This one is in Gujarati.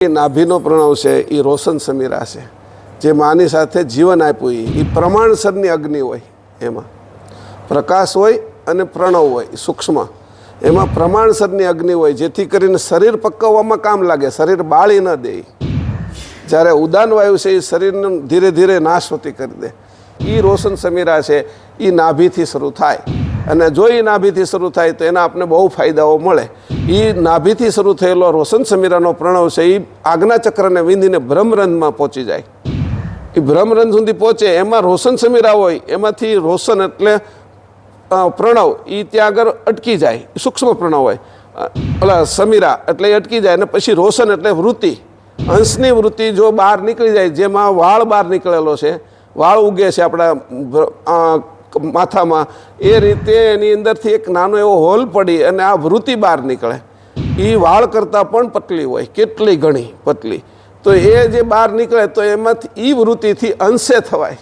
નાભીનો પ્રણવ છે એ રોશન સમીરા છે, જે માની સાથે જીવન આપ્યું એ પ્રમાણસરની અગ્નિ હોય, એમાં પ્રકાશ હોય અને પ્રણવ હોય સૂક્ષ્મ, એમાં પ્રમાણસરની અગ્નિ હોય, જેથી કરીને શરીર પકવવામાં કામ લાગે, શરીર બાળી ન દે. જ્યારે ઉદાન વાયુ છે એ શરીરને ધીરે ધીરે નાશવતી કરી દે. એ રોશન સમીરા છે, એ નાભીથી શરૂ થાય. અને જો એ નાભીથી શરૂ થાય તો એના આપણને બહુ ફાયદાઓ મળે. એ નાભીથી શરૂ થયેલો રોશન સમીરાનો પ્રણવ છે એ આજ્ઞાચક્રને વિંધીને બ્રહ્મરંધમાં પહોંચી જાય. એ બ્રહ્મરંધ સુધી પહોંચે, એમાં રોશન સમીરા હોય, એમાંથી રોશન એટલે પ્રણવ એ ત્યાં આગળ અટકી જાય, સૂક્ષ્મ પ્રણવ હોય, ઓલા સમીરા એટલે અટકી જાય. અને પછી રોશન એટલે વૃત્તિ, અંશની વૃત્તિ જો બહાર નીકળી જાય, જેમાં વાળ બહાર નીકળેલો છે, વાળ ઉગે છે આપણા માથામાં, એ રીતે એની અંદરથી એક નાનો એવો હોલ પડી અને આ વૃત્તિ બહાર નીકળે. એ વાળ કરતાં પણ પતલી હોય, કેટલી ઘણી પતલી. તો એ જે બહાર નીકળે તો એમાંથી એ વૃત્તિથી અંશે થવાય.